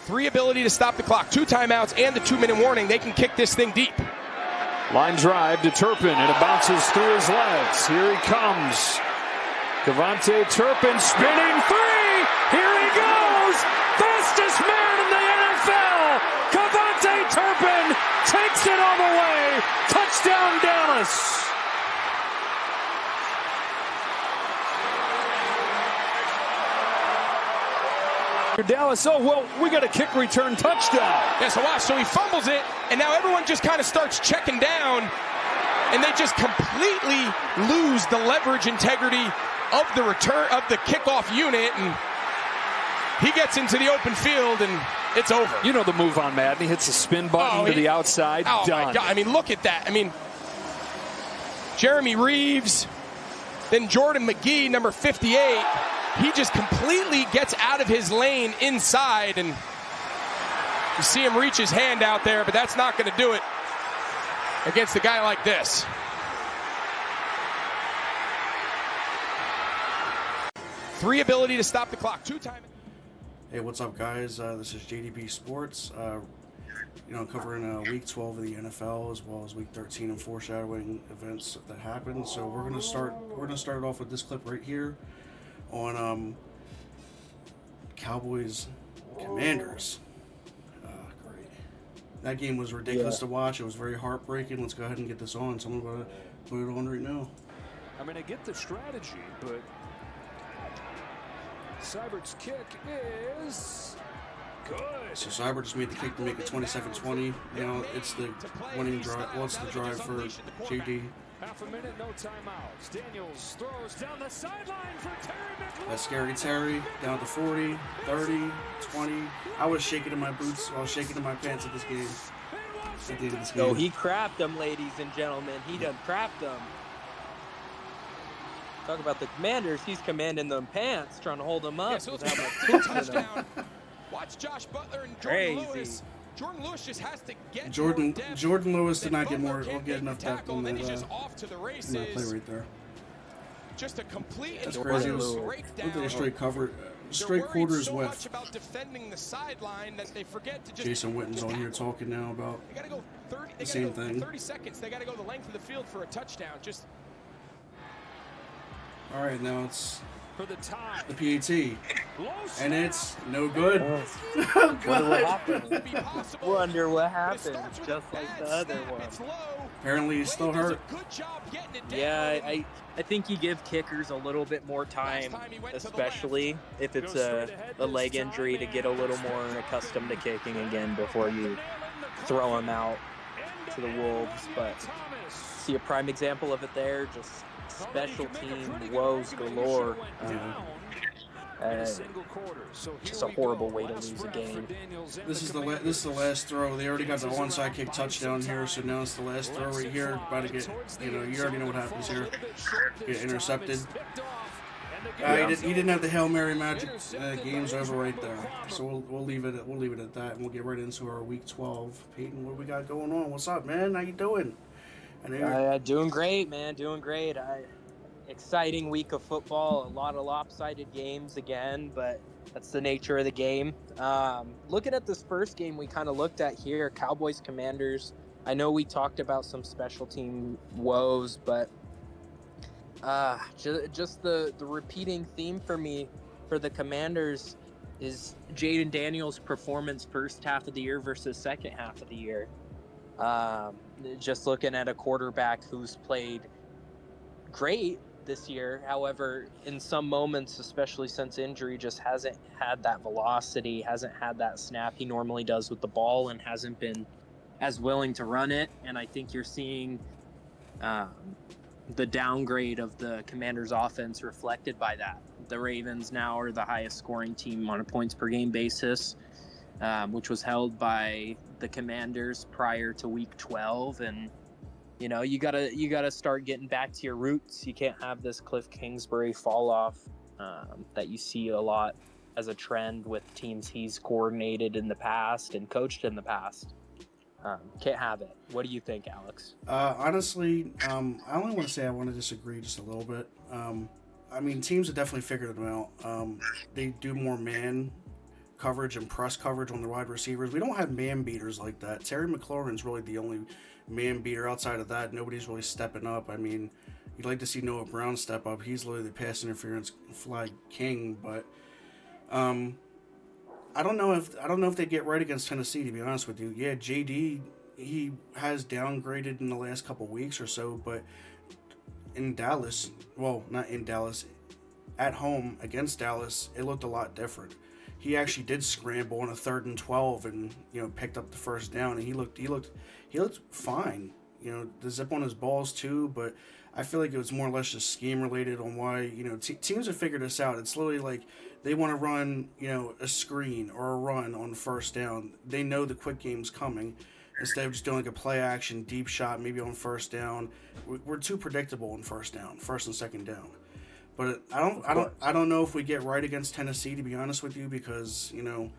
3 ability to stop the clock, 2 timeouts, and the 2-minute warning. They can kick this thing deep. Line drive to Turpin, and it bounces through his legs. Here he comes. KaVontae Turpin spinning three. Here he goes. Fastest man in the NFL. KaVontae Turpin takes it all the way. Touchdown, Dallas. Dallas, oh, well, we got a kick return touchdown. Yeah, so watch. So he fumbles it, and now everyone just kind of starts checking down, and they just completely lose the leverage integrity of the return of the kickoff unit, and he gets into the open field, and it's over. You know the move on Madden. He hits the spin button to the outside. Oh, done. My God. I mean, look at that. I mean, Jeremy Reeves, then Jordan McGee, number 58. He just completely gets out of his lane inside, and you see him reach his hand out there, but that's not going to do it against a guy like this. Three ability to stop the clock, 2 times. Hey, what's up, guys? This is JDB Sports. Covering Week 12 of the NFL as well as Week 13 and foreshadowing events that happen. So we're gonna start it off with this clip right here on Cowboys Commanders. Great. That game was ridiculous to watch. It was very heartbreaking. Let's go ahead and get this on. So I'm gonna put it on right now. I mean, I get the strategy, but Seibert's kick is good. So Seibert just made the kick to make it 27-20. Now it's the winning drive. Well, it's the drive for JD. Half a minute, no timeouts. Daniels throws down the sideline for Terry McLaurin. That's Scary Terry down to 40, 30, 20. I was shaking in my boots. I was shaking in my pants at this game. At the end of this game. No, he crapped them, ladies and gentlemen. He done crapped them. Talk about the Commanders. He's commanding them pants, trying to hold them up. Yeah, so without let's much touchdown. Watch Josh Butler and Jordan Lewis. Jordan Lewis just has to get Jordan Lewis did not get enough depth on that, then he's just off to the races. that play right there. Just a complete That's crazy. It was breakdown. a straight quarters so with. much about defending the sideline that they forget to just Jason Witten's on here talking now about they gotta go 30, the same thing. 30 seconds. They got to go the length of the field for a touchdown. Just all right, now it's for the tie. the PAT, and it's no good. Wonder what happened, just like the other one. Apparently, he's still hurt. Yeah, I think you give kickers a little bit more time, especially if it's a leg injury, to get a little more accustomed to kicking again before you throw them out to the Wolves. But see a prime example of it there, just special team woes galore. Just a horrible way to lose a game. This is the last throw. They already got the onside kick touchdown here, so now it's the last throw right here. About to get, you already know what happens here. Get intercepted. He didn't have the Hail Mary magic. Game's over right there. So we'll leave it at that, and we'll get right into our Week 12. Peyton, what we got going on? What's up, man? How you doing? Doing great, man. Doing great. Exciting week of football. A lot of lopsided games again, but that's the nature of the game. Looking at this first game we kind of looked at here, Cowboys Commanders. I know we talked about some special team woes, but just the repeating theme for me for the Commanders is Jaden Daniels' performance first half of the year versus second half of the year. Just looking at a quarterback who's played great this year, however, in some moments, especially since injury, just hasn't had that velocity, hasn't had that snap he normally does with the ball, and hasn't been as willing to run it. And I think you're seeing the downgrade of the Commanders' offense reflected by that. The Ravens now are the highest scoring team on a points per game basis, which was held by the Commanders prior to Week 12, and you gotta start getting back to your roots. You can't have this Cliff Kingsbury fall off that you see a lot as a trend with teams he's coordinated in the past and coached in the past. Can't have it. What do you think, Alex? Honestly, I only want to say I want to disagree just a little bit. I mean, teams have definitely figured them out. They do more man coverage and press coverage on the wide receivers. We don't have man beaters like that. Terry McLaurin's really the only man beater. Outside of that, nobody's really stepping up. I mean, you'd like to see Noah Brown step up. He's literally the pass interference flag king, but I don't know if they get right against Tennessee, to be honest with you. Yeah, JD, he has downgraded in the last couple weeks or so, but in Dallas, well, not in Dallas, at home against Dallas, it looked a lot different. He actually did scramble on a 3rd and 12 and, you know, picked up the first down, and he looked fine. You know, the zip on his balls too, but I feel like it was more or less just scheme related on why, you know, teams have figured this out. It's literally like they want to run, you know, a screen or a run on first down. They know the quick game's coming. Instead of just doing like a play action deep shot, maybe on first down, we're too predictable on first and second down. But I don't know if we get right against Tennessee, to be honest with you, because, you know,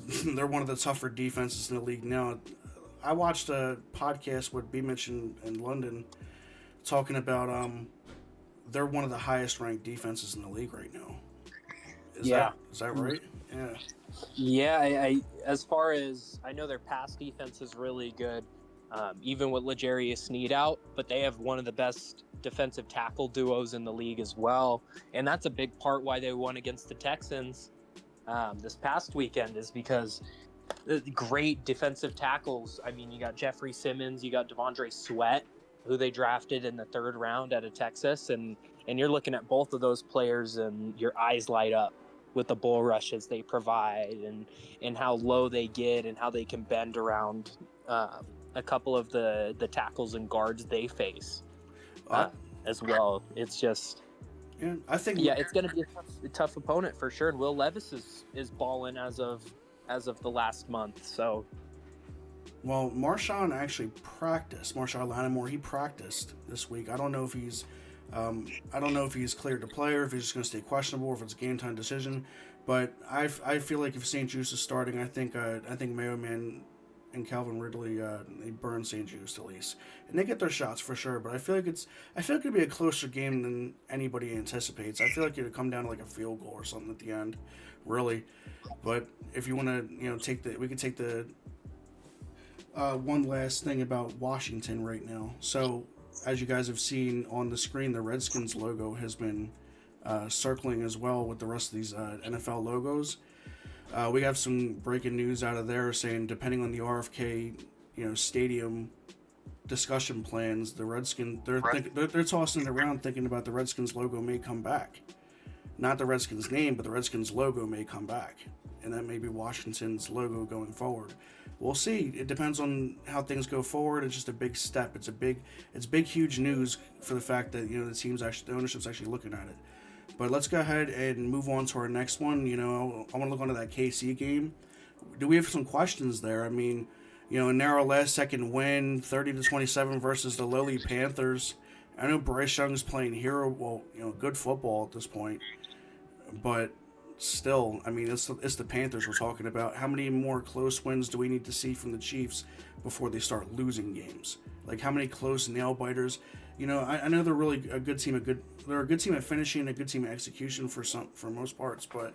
they're one of the tougher defenses in the league now. I watched a podcast with B-Mitch in London talking about they're one of the highest ranked defenses in the league right now. Is that right? Yeah. Yeah, I as far as I know, their pass defense is really good, even with L'Jarius Sneed out. But they have one of the best defensive tackle duos in the league as well, and that's a big part why they won against the Texans this past weekend, is because the great defensive tackles. I mean, you got Jeffrey Simmons, you got Devondre Sweat, who they drafted in the 3rd round out of Texas, and you're looking at both of those players, and your eyes light up with the bull rushes they provide, and how low they get, and how they can bend around a couple of the tackles and guards they face as well. It's just, I think it's going to be a tough opponent for sure. And Will Levis is balling as of the last month. So, well, Marshawn actually practiced. Marshawn Lattimore, he practiced this week. I don't know if he's cleared to play, or if he's just going to stay questionable, or if it's a game time decision. But I feel like if St. Juice is starting, I think Mayo Man and Calvin Ridley they burn St. Juice at least, and they get their shots for sure. But I feel like it'd be a closer game than anybody anticipates. I feel like it'd come down to like a field goal or something at the end, really. But if you want to, we could take the one last thing about Washington right now. So, as you guys have seen on the screen, the Redskins logo has been circling as well with the rest of these NFL logos. We have some breaking news out of there saying, depending on the RFK, stadium discussion plans, the Redskins they're tossing it around, thinking about the Redskins logo may come back. Not the Redskins name, but the Redskins logo may come back, and that may be Washington's logo going forward. We'll see. It depends on how things go forward. It's just a big step. It's big, huge news for the fact that the ownership's actually looking at it. But let's go ahead and move on to our next one. I want to look onto that KC game. Do we have some questions there? I mean, a narrow last-second win, 30-27 versus the lowly Panthers. I know Bryce Young's playing hero, good football at this point, but still, I mean, it's the Panthers we're talking about. How many more close wins do we need to see from the Chiefs before they start losing games? Like, how many close nail biters? I know they're really a good team. They're a good team at finishing, a good team at execution for most parts. But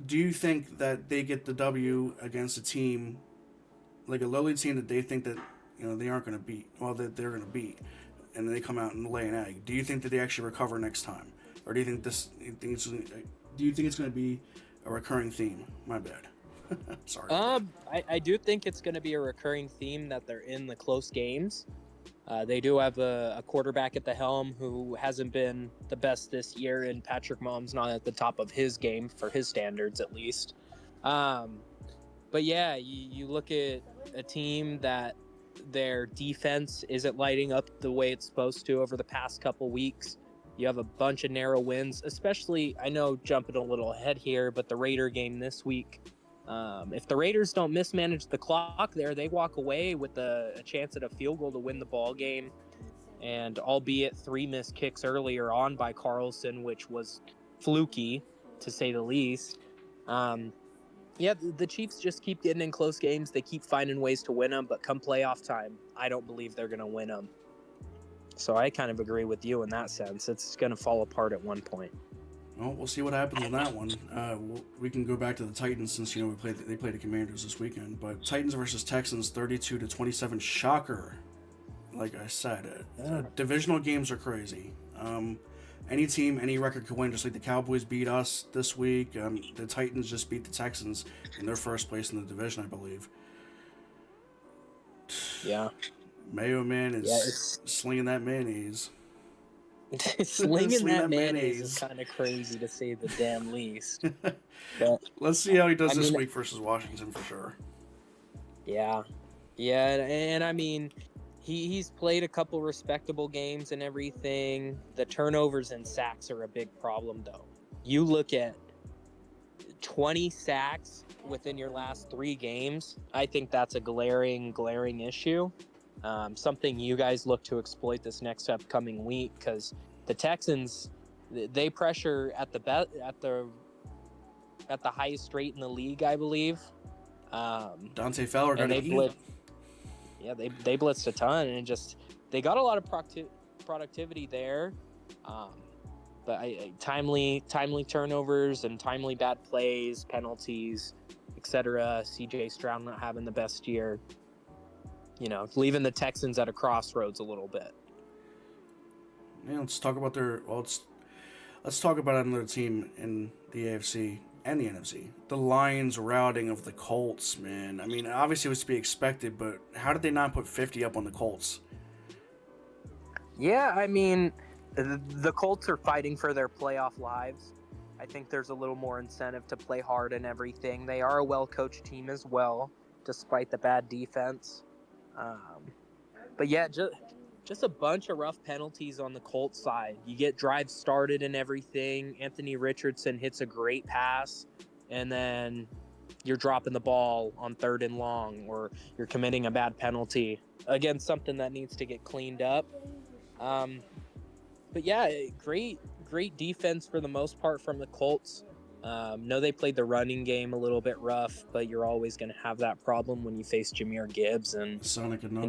do you think that they get the W against a team like a lowly team that they think that they aren't going to beat? Well, that they're going to beat, and then they come out and lay an egg. Do you think that they actually recover next time, or do you think it's going to be a recurring theme? My bad. Sorry. I do think it's going to be a recurring theme that they're in the close games. They do have a quarterback at the helm who hasn't been the best this year, and Patrick Mahomes not at the top of his game for his standards, at least. But yeah, you look at a team that their defense isn't lighting up the way it's supposed to over the past couple weeks. You have a bunch of narrow wins, especially, I know, jumping a little ahead here, but the Raider game this week. If the Raiders don't mismanage the clock there, they walk away with a chance at a field goal to win the ball game. And albeit 3 missed kicks earlier on by Carlson, which was fluky, to say the least. The Chiefs just keep getting in close games. They keep finding ways to win them, but come playoff time, I don't believe they're going to win them. So I kind of agree with you in that sense. It's going to fall apart at one point. Well, we'll see what happens on that one. We can go back to the Titans since they played the Commanders this weekend. But Titans versus Texans, 32-27, shocker. Like I said, divisional games are crazy. Any team, any record could win. Just like the Cowboys beat us this week, the Titans just beat the Texans in their first place in the division, I believe. Yeah. Mayo Man is slinging that mayonnaise. Slinging that mayonnaise is kind of crazy to say the damn least. But, let's see how he does this week versus Washington for sure. Yeah. And I mean, he's played a couple respectable games and everything. The turnovers and sacks are a big problem, though. You look at 20 sacks within your last 3 games. I think that's a glaring issue. Something you guys look to exploit this next upcoming week, because the Texans, they pressure at the highest rate in the league, I believe. Dante Fowler got they blitzed a ton, and they got a lot of productivity there. But timely turnovers and timely bad plays, penalties, etc. CJ Stroud not having the best year. Leaving the Texans at a crossroads a little bit. Yeah, let's talk about let's talk about another team in the AFC and the NFC. The Lions routing of the Colts, man. I mean, obviously it was to be expected, but how did they not put 50 up on the Colts? Yeah, I mean, the Colts are fighting for their playoff lives. I think there's a little more incentive to play hard and everything. They are a well-coached team as well, despite the bad defense. But yeah, just a bunch of rough penalties on the Colts side. You get drives started and everything. Anthony Richardson hits a great pass, and then you're dropping the ball on 3rd and long, or you're committing a bad penalty. Again, something that needs to get cleaned up. But yeah, great defense for the most part from the Colts. No, they played the running game a little bit rough, but you're always going to have that problem when you face Jahmyr Gibbs and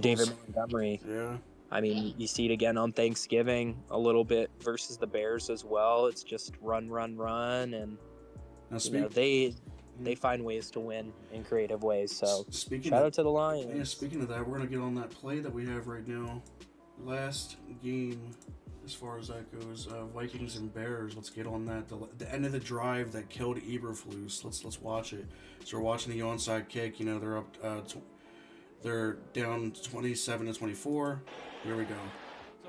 David Montgomery. Yeah. I mean, you see it again on Thanksgiving a little bit versus the Bears as well. It's just run, and they find ways to win in creative ways. So shout out to the Lions. Yeah, speaking of that, we're going to get on that play that we have right now. Last game, as far as that goes, Vikings and Bears. Let's get on that. The end of the drive that killed Eberflus. Let's watch it. So we're watching the onside kick. They're up. They're down 27-24. Here we go.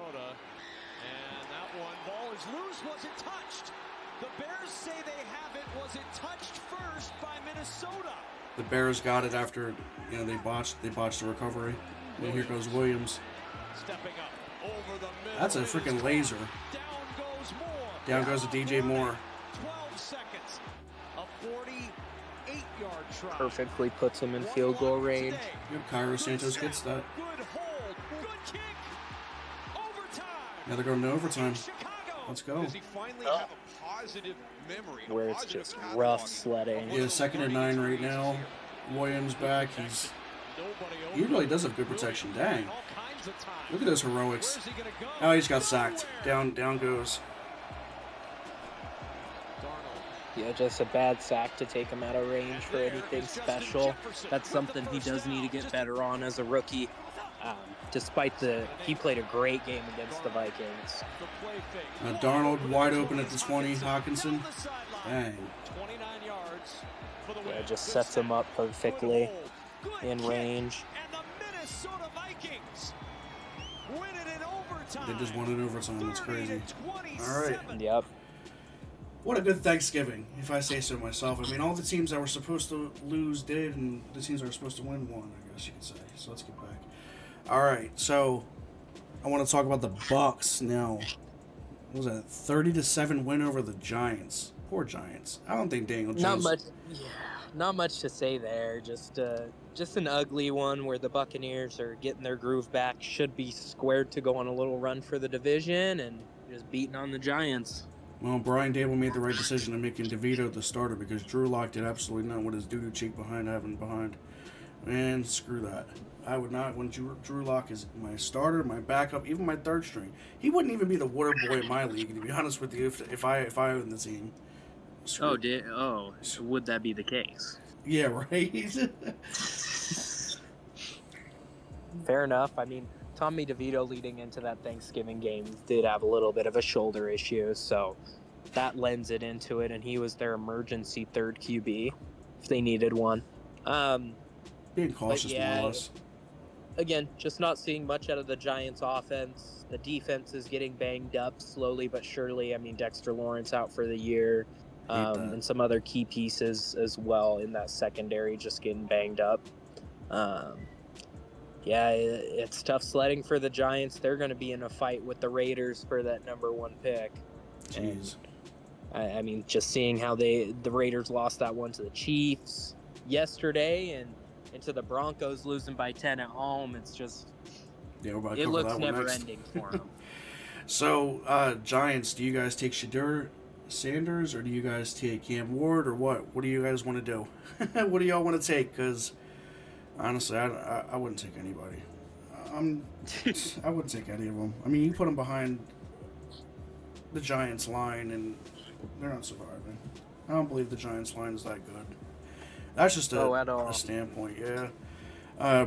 And that ball is loose. Was it touched? The Bears say they have it. Was it touched first by Minnesota? The Bears got it after they botched the recovery. And here goes Williams. Stepping up over the middle. That's a freaking laser. Down goes DJ Moore. 12 seconds. A 48-yard try. Perfectly puts him in field goal range. Yep, Cairo Santos gets that. Good hold. Good kick. Overtime. Now they're going to overtime. Let's go. Does he finally have a positive memory? Where it's just rough sledding. Yeah, 2nd and 9 right now. Williams back. He really does have good protection. Dang. Look at those heroics. Oh, he just got sacked. Down goes. Yeah, just a bad sack to take him out of range for anything special. That's something he does need to get better on as a rookie. Despite he played a great game against the Vikings. Darnold wide open at the 20. Hawkinson. Dang. Yeah, just sets him up perfectly in range. They just won in overtime. That's crazy. All right. Yep. What a good Thanksgiving, if I say so myself. I mean, all the teams that were supposed to lose did, and the teams that were supposed to win won, I guess you could say. So let's get back. All right, so I want to talk about the Bucs now. What was that? 30-7 win over the Giants. Poor Giants. I don't think Daniel Jones. Not much to say there. Just an ugly one where the Buccaneers are getting their groove back. Should be squared to go on a little run for the division and just beating on the Giants. Well, Brian Dable made the right decision in making DeVito the starter because Drew Lock did absolutely not with his doo-doo cheek behind. Man, screw that. I would not when Drew Lock is my starter, my backup, even my third string. He wouldn't even be the water boy in my league, to be honest with you. If I owned the team. Screw Would that be the case? Yeah, right. Fair enough. I mean, Tommy DeVito leading into that Thanksgiving game did have a little bit of a shoulder issue, so that lends it into it, and he was their emergency third QB if they needed one. Being cautious, more or less. Again, just not seeing much out of the Giants' offense. The defense is getting banged up slowly but surely. I mean, Dexter Lawrence out for the year, and some other key pieces as well in that secondary just getting banged up. It's tough sledding for the Giants. They're going to be in a fight with the Raiders for that number 1 pick. Jeez. I mean, just seeing how the Raiders lost that one to the Chiefs yesterday and to the Broncos losing by 10 at home, it's just it looks never ending for them. So, Giants, do you guys take Shedeur Sanders or do you guys take Cam Ward or what? What do you guys want to do? What do y'all want to take? Because honestly, I wouldn't take anybody. I wouldn't take any of them. I mean, you put them behind the Giants line and they're not surviving. I don't believe the Giants line is that good. That's just a standpoint, yeah.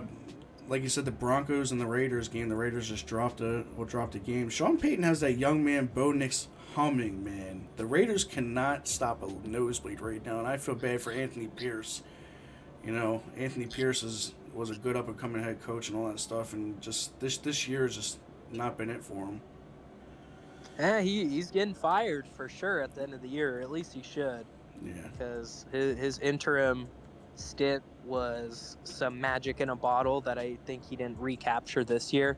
Like you said, the Broncos and the Raiders game. The Raiders just dropped a game. Sean Payton has that young man Bo Nix humming, man. The Raiders cannot stop a nosebleed right now, and I feel bad for Anthony Pierce. You know, Anthony Pierce was a good up-and-coming head coach and all that stuff, and just this year has just not been it for him. Yeah, he's getting fired for sure at the end of the year. At least he should. Yeah. Because his interim stint was some magic in a bottle that I think he didn't recapture this year.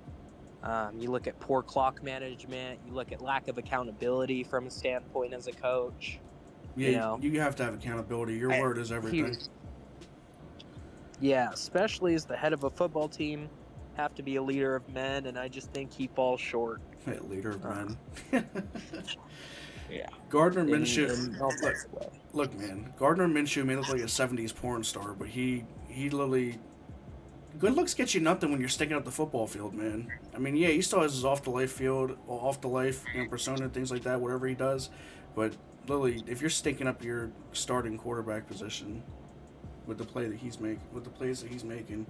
You look at poor clock management. You look at lack of accountability from a standpoint as a coach. Yeah, you have to have accountability. Your word is everything. Yeah, especially as the head of a football team, have to be a leader of men, and I just think he falls short. Hey, leader of men. Yeah. Gardner Minshew. Look, man. Gardner Minshew may look like a 70s porn star, but he literally. Good looks get you nothing when you're sticking up the football field, man. I mean, yeah, he still has his off the life persona, things like that, whatever he does. But literally, if you're stinking up your starting quarterback position with the plays that he's making,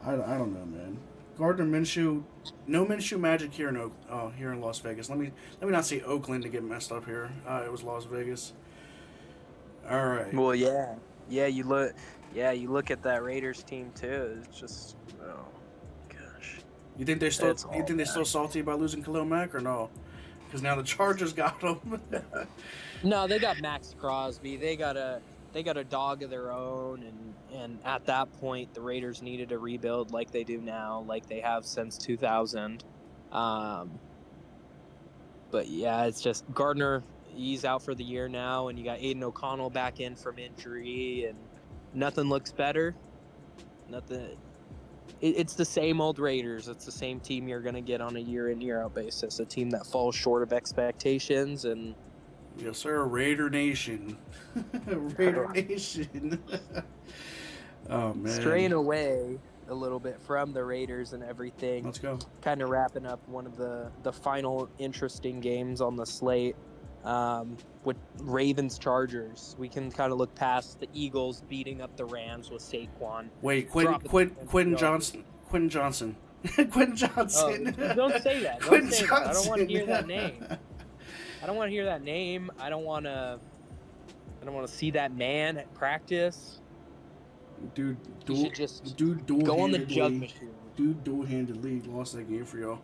I don't know, man. Gardner Minshew, no Minshew magic here in Las Vegas. Let me not say Oakland to get messed up here. It was Las Vegas. All right. Well, yeah. You look at that Raiders team too. It's just, oh gosh. You think they're still salty about losing Khalil Mack or no? Because now the Chargers got him. No, they got Max Crosby. They got a dog of their own, and at that point, the Raiders needed a rebuild like they do now, like they have since 2000. But yeah, it's just Gardner. He's out for the year now, and you got Aiden O'Connell back in from injury, and nothing looks better. Nothing. It's the same old Raiders. It's the same team you're going to get on a year-in, year-out basis. A team that falls short of expectations, and yes, sir. Raider Nation. Raider Nation. Oh, man. straying away a little bit from the Raiders and everything. Let's go. Kind of wrapping up one of the final interesting games on the slate with Ravens-Chargers. We can kind of look past the Eagles beating up the Rams with Saquon. Wait, Quentin Johnson. Quentin Johnson. Quentin Johnson. Oh, don't say that. Don't say that. I don't want to hear that name. I don't want to hear that name. I don't want to see that man at practice. Dude, You should just dual-handedly, go on the jug machine. Dude dual-handedly lost that game for y'all.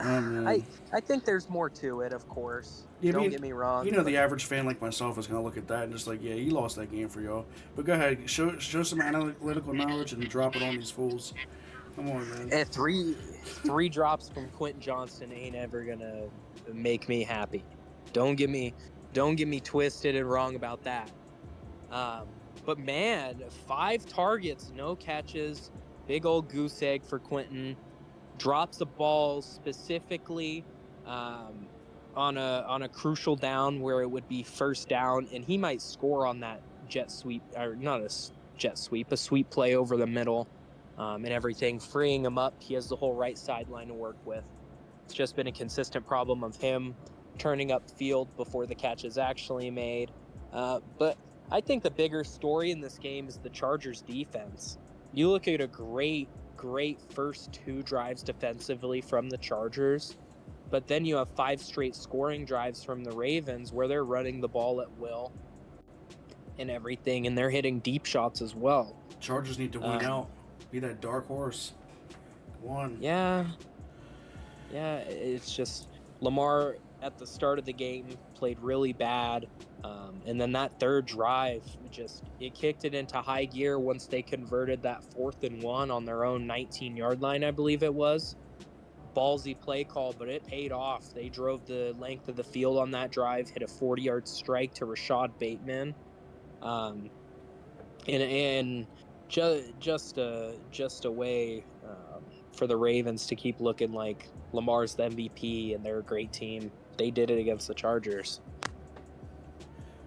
Oh, man. I think there's more to it, of course. Yeah, Don't get me wrong. You know, the average fan like myself is going to look at that and just like, yeah, he lost that game for y'all. But go ahead, show some analytical knowledge and drop it on these fools. Come on, man. And three drops from Quentin Johnson ain't ever gonna make me happy. Don't get me twisted and wrong about that. But man, 5 targets, no catches, big old goose egg for Quentin. Drops the ball specifically on a crucial down where it would be first down, and he might score on that jet sweep, or not jet sweep, a sweep play over the middle, and everything, freeing him up. He has the whole right sideline to work with. It's just been a consistent problem of him turning up field before the catch is actually made. But I think the bigger story in this game is the Chargers defense. You look at a great first 2 drives defensively from the Chargers, but then you have 5 straight scoring drives from the Ravens where they're running the ball at will and everything, and they're hitting deep shots as well. Chargers need to win out. Be that dark horse. One. Yeah, it's just Lamar at the start of the game played really bad. And then that third drive, it kicked it into high gear once they converted that 4th and 1 on their own 19-yard line, I believe it was. Ballsy play call, but it paid off. They drove the length of the field on that drive, hit a 40-yard strike to Rashad Bateman. And just a way for the Ravens to keep looking like Lamar's the MVP and they're a great team. They did it against the Chargers.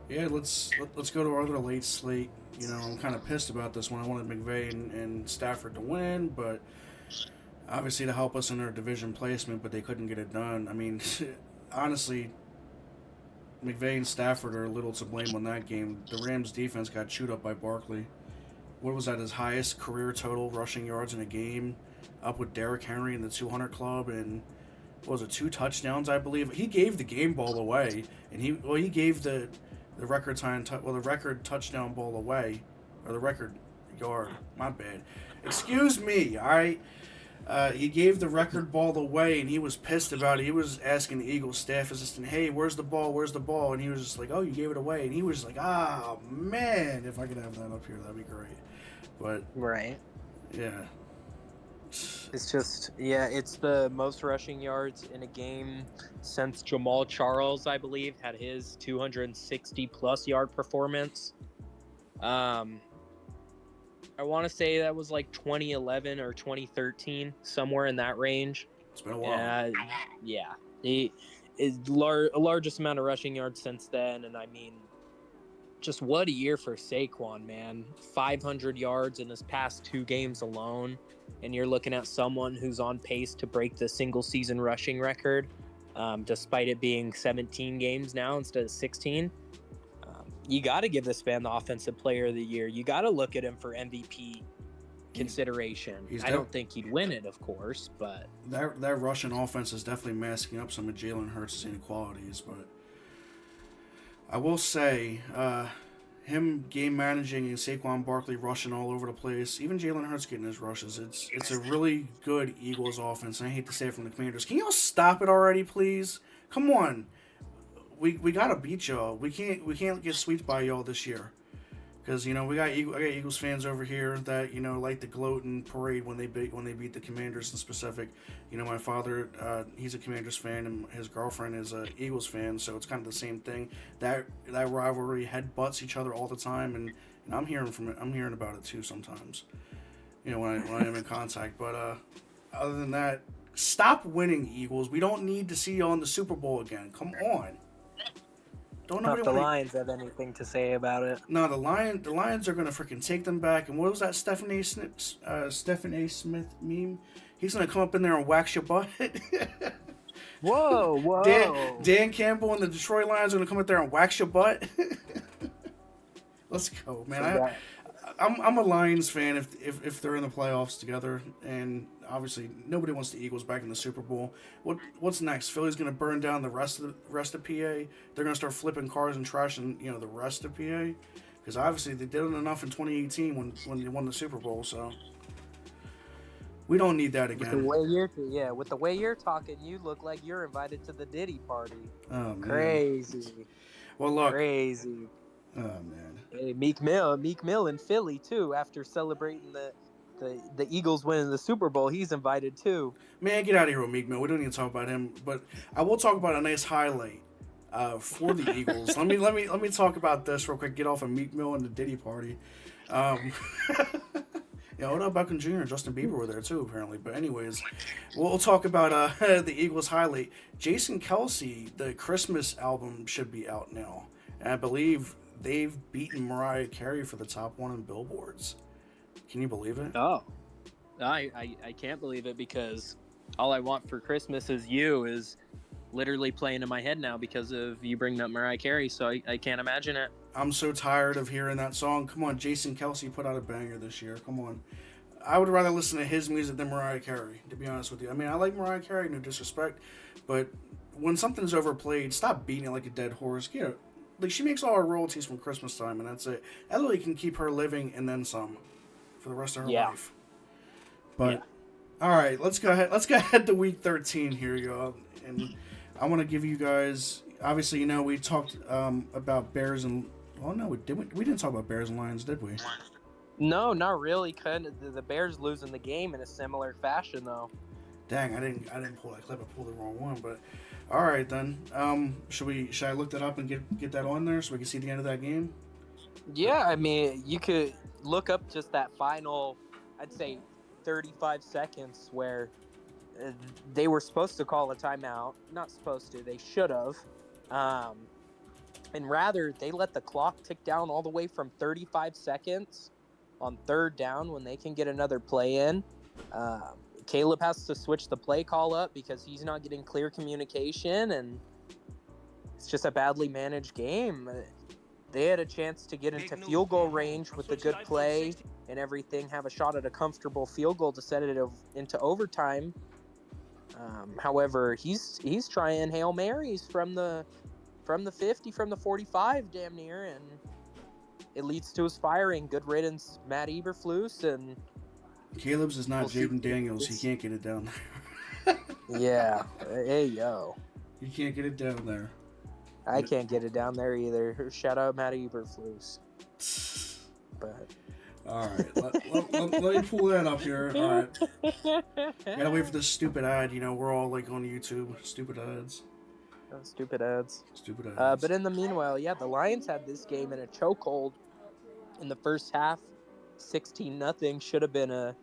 Yeah, let's go to our other late slate. You know, I'm kind of pissed about this one. I wanted McVay and Stafford to win, but obviously to help us in our division placement, but they couldn't get it done. I mean, honestly, McVay and Stafford are a little to blame on that game. The Rams defense got chewed up by Barkley. What was that, his highest career total rushing yards in a game, up with Derrick Henry in the 200 club, and what was it, 2 touchdowns, I believe. He gave the game ball away, and he gave the record touchdown ball away, or the record yard. My bad. Excuse me. All right. He gave the record ball away, and he was pissed about it. He was asking the Eagles staff assistant, "Hey, where's the ball? Where's the ball?" And he was just like, "Oh, you gave it away." And he was like, "Ah, man, if I could have that up here, that'd be great." But right, yeah, it's just it's the most rushing yards in a game since Jamal Charles, I believe, had his 260+ yard performance. I want to say that was like 2011 or 2013, somewhere in that range. It's been a while. The largest amount of rushing yards since then, and I mean, just what a year for Saquon, man. 500 yards in his past 2 games alone, and you're looking at someone who's on pace to break the single-season rushing record, despite it being 17 games now instead of 16. You got to give this man the Offensive Player of the Year. You got to look at him for MVP consideration. I don't think he'd win it, of course, but that Russian offense is definitely masking up some of Jalen Hurts' inequalities. But I will say, him game managing and Saquon Barkley rushing all over the place, even Jalen Hurts getting his rushes. It's a really good Eagles offense. And I hate to say it from the Commanders. Can y'all stop it already, please? Come on. We gotta beat y'all. We can't get swept by y'all this year, because I got Eagles fans over here that like to gloat and parade when they beat the Commanders in specific. My father, he's a Commanders fan, and his girlfriend is a Eagles fan, so it's kind of the same thing. That rivalry headbutts each other all the time, and I'm hearing from it. I'm hearing about it too sometimes. When I'm in contact. But other than that, stop winning, Eagles. We don't need to see you on the Super Bowl again. Come on. Don't nobody the Lions have anything to say about it. No, the Lions are gonna freaking take them back. And what was that Stephen A. Smith meme? He's gonna come up in there and wax your butt. Whoa! Dan Campbell and the Detroit Lions are gonna come up there and wax your butt. Let's go, man. I'm a Lions fan if they're in the playoffs together, and obviously nobody wants the Eagles back in the Super Bowl. What's next? Philly's gonna burn down the rest of PA. They're gonna start flipping cars and trashing the rest of PA, because obviously they did enough in 2018 when they won the Super Bowl. So we don't need that again. With the way you're talking, you look like you're invited to the Diddy party. Oh man, crazy. Well, look, crazy. Oh man. Hey, Meek Mill in Philly too. After celebrating the Eagles winning the Super Bowl, he's invited too. Man, get out of here with Meek Mill. We don't need to talk about him, but I will talk about a nice highlight for the Eagles. let me talk about this real quick. Get off of Meek Mill and the Diddy party. Odell Beckham Jr. and Justin Bieber were there too, apparently. But anyways, we'll talk about the Eagles highlight. Jason Kelce, the Christmas album should be out now, and I believe they've beaten Mariah Carey for the top one in billboards. Can you believe it? Oh, I can't believe it, because All I Want for Christmas Is You is literally playing in my head now because of you bringing up Mariah Carey, so I can't imagine it. I'm so tired of hearing that song. Come on, Jason Kelsey put out a banger this year. Come on. I would rather listen to his music than Mariah Carey, to be honest with you. I mean, I like Mariah Carey, no disrespect, but when something's overplayed, stop beating it like a dead horse. You know, like, she makes all her royalties from Christmas time, and that's it. That really can keep her living and then some for the rest of her life. But all right, let's go ahead to week 13 here, y'all, and I want to give you guys. Obviously, you know, we talked about Bears and we didn't talk about Bears and Lions, did we? No, not really. Kind of the Bears losing the game in a similar fashion, though. Dang, I didn't pull that clip. I pulled the wrong one. But all right then. Should I look that up and get that on there so we can see the end of that game? Yeah, I mean, you could look up just that final, I'd say, 35 seconds where they were supposed to call a timeout. Not supposed to. They should have. And rather, they let the clock tick down all the way from 35 seconds on third down when they can get another play in. Caleb has to switch the play call up because he's not getting clear communication, and it's just a badly managed game. They had a chance to get into field goal range with a good play and everything, have a shot at a comfortable field goal to set it into overtime. However, he's trying Hail Marys from the 50, from the 45 damn near, and it leads to his firing. Good riddance, Matt Eberflus, and Caleb's is not Jaden Daniels. He can't get it down there. Yeah. Hey, yo. He can't get it down there. I can't get it down there either. Shout out Matt Eberflus. But all right, let me pull that up here. All right, gotta wait for this stupid ad. You know, we're all like on YouTube. Stupid ads. Stupid ads. Stupid ads. But in the meanwhile, yeah, the Lions had this game in a chokehold in the first half. 16-0 should have been a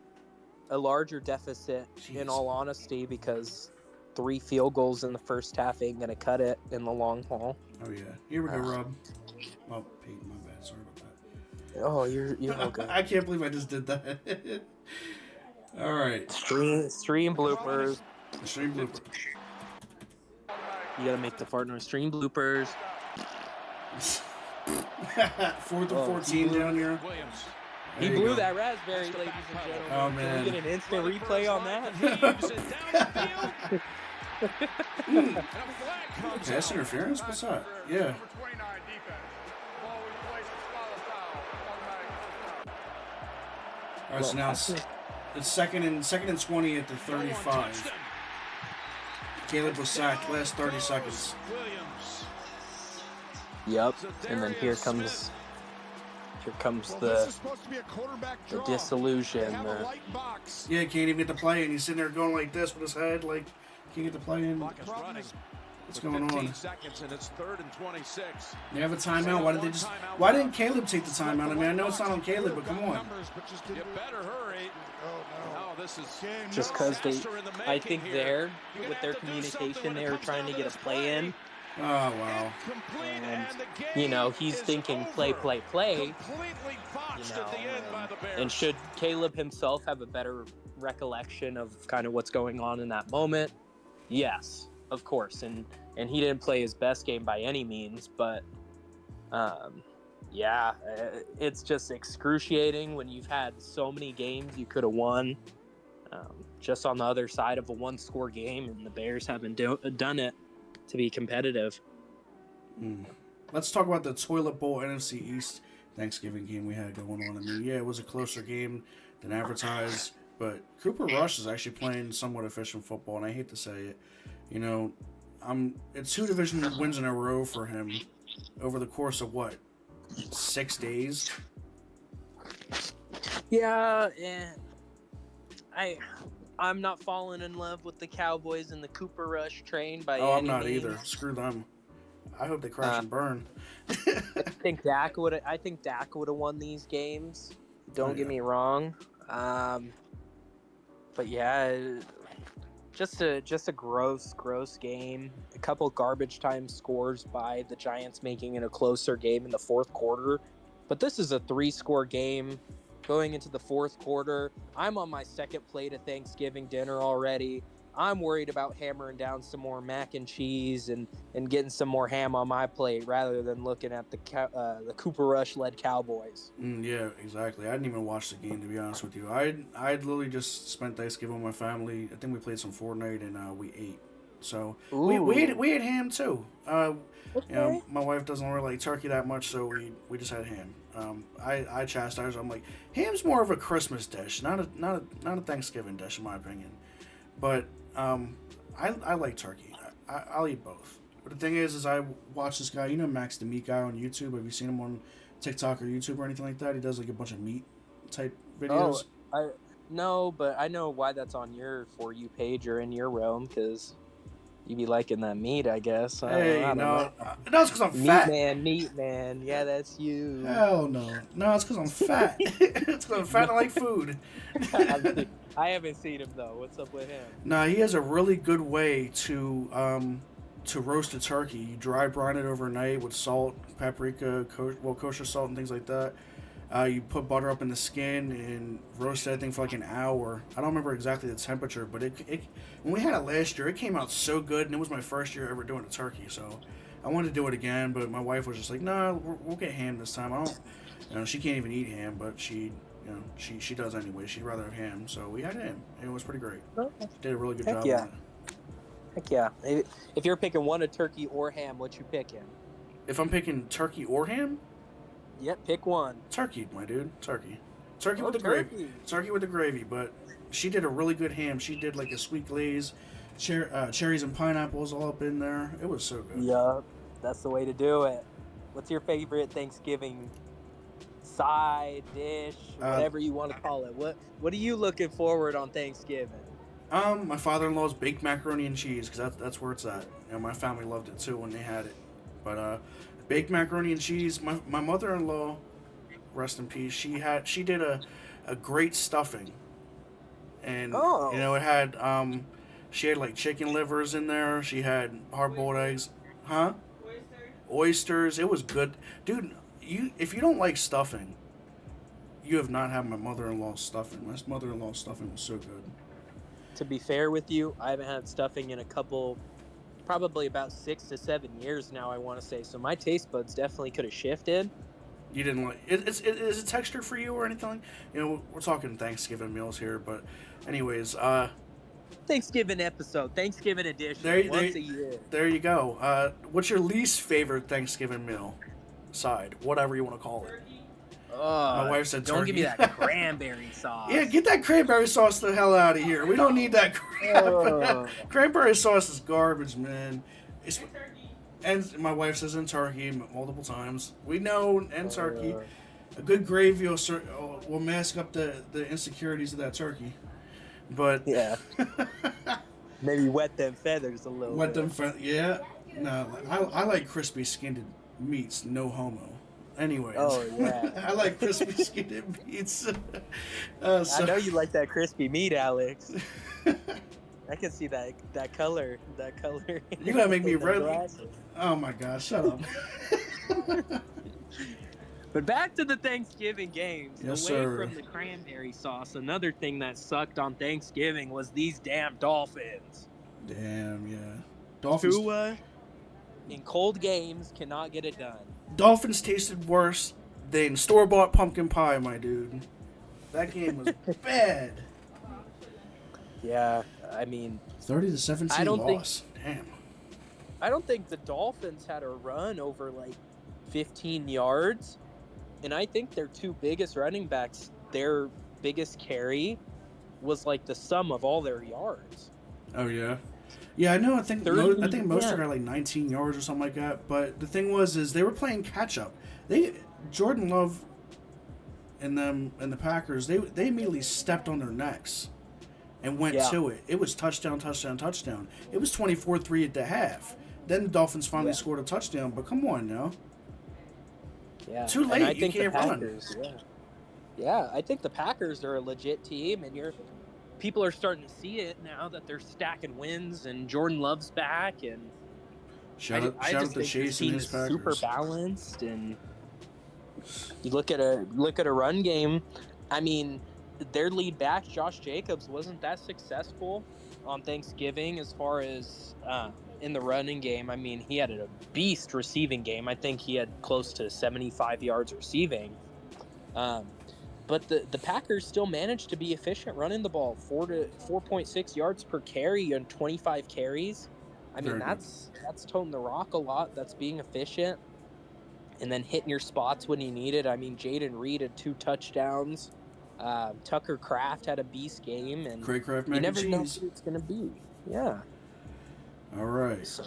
larger deficit, in all honesty, because 3 field goals in the first half ain't gonna cut it in the long haul. Oh yeah, here we go, Rob. Oh, Peyton, my bad. Sorry about that. Oh, you're okay. I can't believe I just did that. All right. Stream bloopers. Stream bloopers. You gotta make the partner stream bloopers. 4th and 14 down here. He blew that raspberry, ladies and gentlemen. Oh, man. Can we get an instant replay on that? Pass interference? What's that? Yeah. All right, so now it's second and 20 at the 35. Caleb was sacked last 30 seconds. Yep. And then here comes the disillusion. Yeah, he can't even get the play in. He's sitting there going like this with his head, like, can't get the play in. What's going on? They have a timeout. Why didn't Caleb take the timeout? I mean, I know it's not on Caleb, but come on. You better hurry. Oh, this is just because I think with their communication, they were trying to get a play in. Oh, wow. And, you know, he's thinking play. You know, and should Caleb himself have a better recollection of kind of what's going on in that moment? Yes, of course. And he didn't play his best game by any means, but yeah, it's just excruciating when you've had so many games you could have won just on the other side of a one-score game, and the Bears haven't done it to be competitive. Let's talk about the Toilet Bowl NFC East Thanksgiving game we had going on. I mean, yeah, it was a closer game than advertised, but Cooper Rush is actually playing somewhat efficient football, and I hate to say it. You know, it's 2 division wins in a row for him over the course of, 6 days? Yeah, I'm not falling in love with the Cowboys and the Cooper Rush train by any means. I'm not either. Screw them. I hope they crash and burn. I think Dak would have won these games. Don't get me wrong. But yeah, just a gross game. A couple garbage time scores by the Giants, making it a closer game in the fourth quarter. But this is a 3-score game going into the fourth quarter. I'm on my second plate of Thanksgiving dinner already. I'm worried about hammering down some more mac and cheese and getting some more ham on my plate rather than looking at the Cooper Rush led Cowboys. Yeah, exactly. I didn't even watch the game, to be honest with you. I'd literally just spent Thanksgiving with my family. I think we played some Fortnite and we ate. So we ate ham too. Okay. You know, my wife doesn't really like turkey that much, so we just had ham. I chastised her. I'm like, ham's more of a Christmas dish, not a Thanksgiving dish, in my opinion. But I like turkey. I'll eat both. But the thing is I watch this guy. You know Max the Meat Guy on YouTube. Have you seen him on TikTok or YouTube or anything like that? He does like a bunch of meat type videos. No, but I know why that's on your For You page or in your realm, because you be liking that meat, I guess. Hey, I don't know. No, it's because I'm fat. Meat man. Yeah, that's you. Hell no. No, it's because I'm fat. It's because I'm fat and I like food. I haven't seen him, though. What's up with him? Nah, he has a really good way to roast a turkey. You dry brine it overnight with salt, paprika, kosher salt, and things like that. You put butter up in the skin and roast that thing for like an hour. I don't remember exactly the temperature, but it when we had it last year, it came out so good, and it was my first year ever doing a turkey. So I wanted to do it again, but my wife was just like, "Nah, we'll get ham this time." I don't, she can't even eat ham, but she does anyway. She'd rather have ham, so we had ham, and it was pretty great. Okay. Did a really good Heck job yeah. on it. Heck yeah. If you're picking one, a turkey or ham, what you picking? If I'm picking turkey or ham, Yep, pick one. turkey, my dude, turkey with the turkey. gravy, turkey with the gravy. But she did a really good ham. She did like a sweet glaze, cherries and pineapples all up in there. It was so good. Yup, that's the way to do it. What's your favorite Thanksgiving side dish, whatever you want to call it? What are you looking forward on Thanksgiving? My father-in-law's baked macaroni and cheese, because that's where it's at. You know, my family loved it too when they had it. But baked macaroni and cheese. My mother-in-law, rest in peace. She did a great stuffing, and it had she had like chicken livers in there. She had hard-boiled eggs, oysters. It was good, dude. If you don't like stuffing, you have not had my mother-in-law's stuffing. My mother-in-law's stuffing was so good. To be fair with you, I haven't had stuffing in probably about 6 to 7 years now, I want to say. So my taste buds definitely could have shifted. You didn't like it? Is it textured for you or anything? You know, we're talking Thanksgiving meals here, but anyways, Thanksgiving episode, Thanksgiving edition, once a year. There you go. What's your least favorite Thanksgiving meal? Side, whatever you want to call it. My wife said turkey. Don't give me that cranberry sauce. Yeah, get that cranberry sauce the hell out of here. We don't need that crap. Cranberry sauce is garbage, man. And my wife says in turkey multiple times. We know in turkey, a good gravy will mask up the insecurities of that turkey. But yeah, maybe wet them feathers a little. Wet them feathers, yeah. No, I like crispy skinned meats, no homo. Anyways, yeah. I like crispy skinned meats. I know you like that crispy meat, Alex. I can see that color. You're gonna make me red. Oh my gosh, shut up. But back to the Thanksgiving games. Yes, Away sir. from the cranberry sauce, another thing that sucked on Thanksgiving was these damn Dolphins. Damn, yeah. Dolphins. Tua, in cold games, cannot get it done. Dolphins tasted worse than store-bought pumpkin pie, my dude. That game was bad. Yeah, I mean, 30-17 loss. Damn. I don't think the Dolphins had a run over like 15 yards. And I think their two biggest running backs, their biggest carry was like the sum of all their yards. Oh, yeah. Yeah, I know. I think most got like 19 yards or something like that. But the thing is they were playing catch up. Jordan Love and the Packers, they immediately stepped on their necks and went to it. It was touchdown. It was 24-3 at the half. Then the Dolphins finally scored a touchdown. But come on now. Yeah. Too late. You can't run. Yeah, I think the Packers are a legit team, and you're people are starting to see it now that they're stacking wins and Jordan Love's back, and Shout out just to think Chase this and team his is super Packers. balanced. And you look at a run game. I mean, their lead back Josh Jacobs wasn't that successful on Thanksgiving as far as in the running game. I mean, he had a beast receiving game. I think he had close to 75 yards receiving. But the Packers still managed to be efficient running the ball, 4.6 yards per carry on 25 carries. I mean, Very good. that's toting the rock a lot. That's being efficient, and then hitting your spots when you need it. I mean, Jaden Reed had 2 touchdowns. Tucker Kraft had a beast game, and Craig Kraft you mac and never know cheese. who it's going to be. Yeah. All right. So,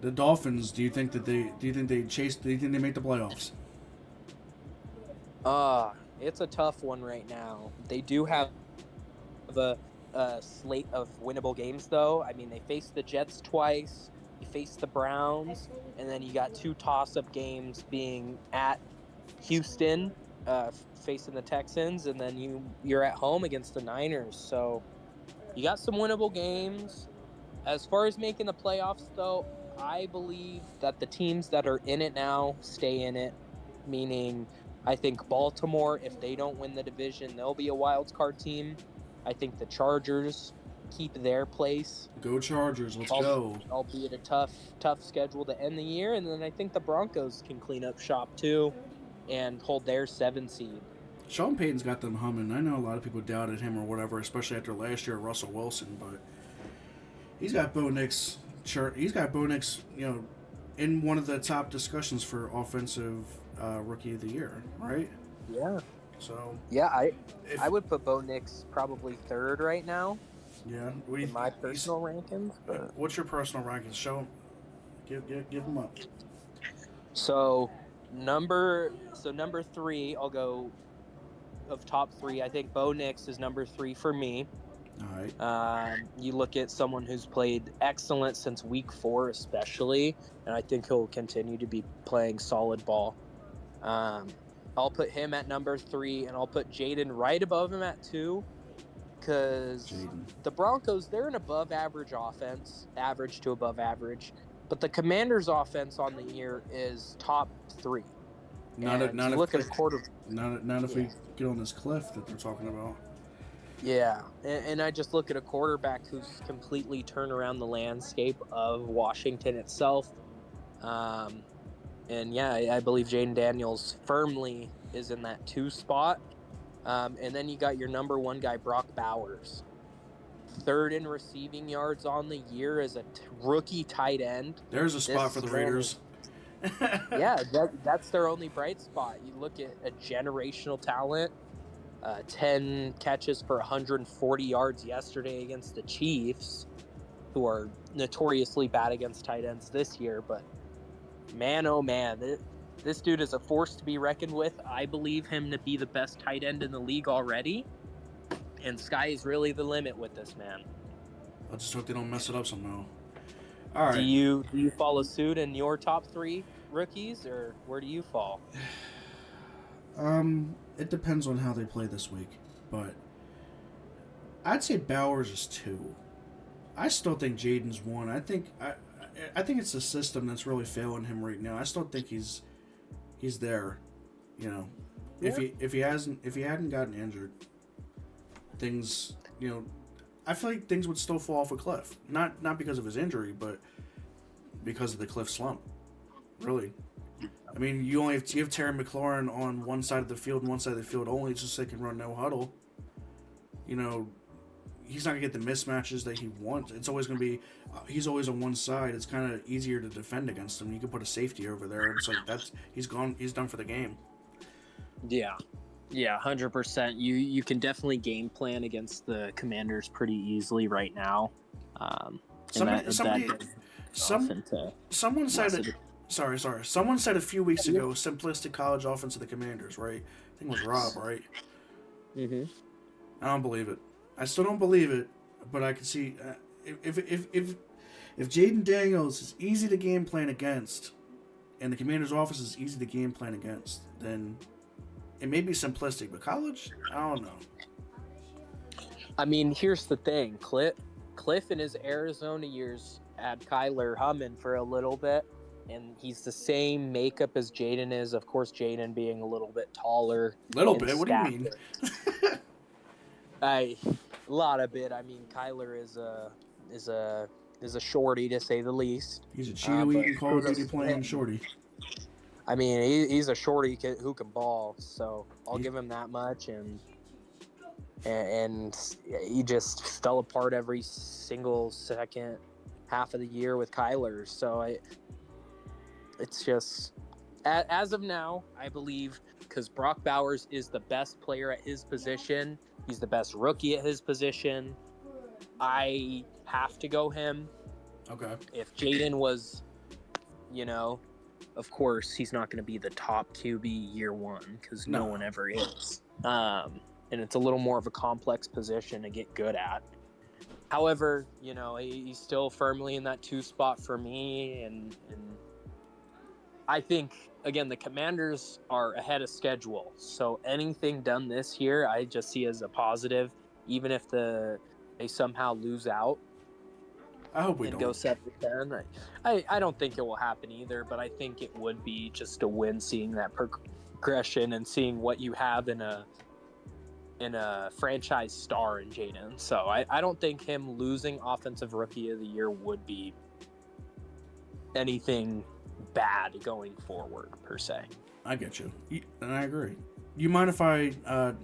The Dolphins. Do you think they make the playoffs? it's a tough one right now. They do have a slate of winnable games, though. I mean, they faced the Jets twice, you faced the Browns, and then you got 2 toss-up games being at Houston, facing the Texans, and then you're at home against the Niners. So you got some winnable games. As far as making the playoffs, though, I believe that the teams that are in it now stay in it, meaning I think Baltimore, if they don't win the division, they'll be a wild card team. I think the Chargers keep their place, Go Chargers. Let's go. albeit a tough schedule to end the year. And then I think the Broncos can clean up shop too and hold their 7 seed. Sean Payton's got them humming. I know a lot of people doubted him or whatever, especially after last year, Russell Wilson, but he's got Bo Nix. He's got Bo Nix, in one of the top discussions for offensive rookie of the year, right? Yeah. So Yeah, I would put Bo Nix probably 3rd right now yeah. in my personal rankings. But What's your personal rankings? Show him. Give them up. So number 3, I'll go of top 3. I think Bo Nix is number 3 for me. All right. You look at someone who's played excellent since week 4, especially, and I think he'll continue to be playing solid ball. I'll put him at number 3, and I'll put Jaden right above him at 2, because the Broncos, they're an above average offense, average to above average, but the Commanders' offense on the year is top 3. Not if we get on this cliff that they're talking about. Yeah, and I just look at a quarterback who's completely turned around the landscape of Washington itself. And yeah, I believe Jaden Daniels firmly is in that 2 spot. And then you got your number 1 guy, Brock Bowers. 3rd in receiving yards on the year as a rookie tight end. There's a spot for the Raiders. Yeah, that's their only bright spot. You look at a generational talent. 10 catches for 140 yards yesterday against the Chiefs, who are notoriously bad against tight ends this year. But man, oh man, this dude is a force to be reckoned with. I believe him to be the best tight end in the league already. And sky is really the limit with this man. I just hope they don't mess it up somehow. All right. Do you follow suit in your top 3 rookies, or where do you fall? It depends on how they play this week, but I'd say Bowers is 2. I still think Jaden's 1. I think it's the system that's really failing him right now. I still think he's there, Yeah. If he hadn't gotten injured, things, I feel like things would still fall off a cliff. Not because of his injury, but because of the cliff slump. Really. I mean, you only have Terry McLaurin on one side of the field and one side of the field only, just so they can run no huddle. He's not going to get the mismatches that he wants. It's always going to be, he's always on one side. It's kind of easier to defend against him. You can put a safety over there. And it's like, he's gone. He's done for the game. Yeah, 100%. You can definitely game plan against the Commanders pretty easily right now. Someone said a few weeks ago, simplistic college offense of the Commanders, right? I think it was Rob, right? Mm-hmm. I don't believe it. I still don't believe it, but I can see if Jaden Daniels is easy to game plan against, and the Commanders' offense is easy to game plan against, then it may be simplistic. But college, I don't know. I mean, here's the thing. Cliff in his Arizona years had Kyler humming for a little bit, and he's the same makeup as Jaden is. Of course, Jaden being a little bit taller. Little in bit. What do you mean? stature. A lot of bit. I mean, Kyler is a shorty to say the least. He's a Cheeto eating, but Call of Duty kudos to playing him. shorty. I mean, he's a shorty who can ball, so I'll give him that much. And he just fell apart every single second half of the year with Kyler. So it's just, as of now, I believe, because Brock Bowers is the best player at his position. He's the best rookie at his position. I have to go him. Okay. If Jaden was, of course, he's not going to be the top QB year one because no one ever is. And it's a little more of a complex position to get good at. However, he's still firmly in that 2 spot for me. And I think, again, the Commanders are ahead of schedule. So anything done this year, I just see as a positive, even if they somehow lose out. I hope we and don't. go 7-10. I don't think it will happen either, but I think it would be just a win seeing that progression and seeing what you have in a franchise star in Jaden. So I don't think him losing Offensive Rookie of the Year would be anything bad going forward, per se. I get you. And I agree. You mind if I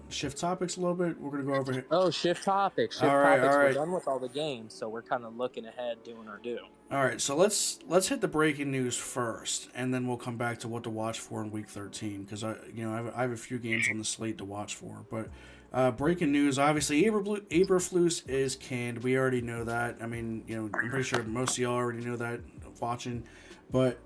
shift topics a little bit? We're going to go over here. Oh, shift topics. All right. We're done with all the games, so we're kind of looking ahead, doing our due. All right, so let's hit the breaking news first, and then we'll come back to what to watch for in Week 13, because I have a few games on the slate to watch for. But breaking news, obviously, Eberflus is canned. We already know that. I mean, I'm pretty sure most of y'all already know that watching. But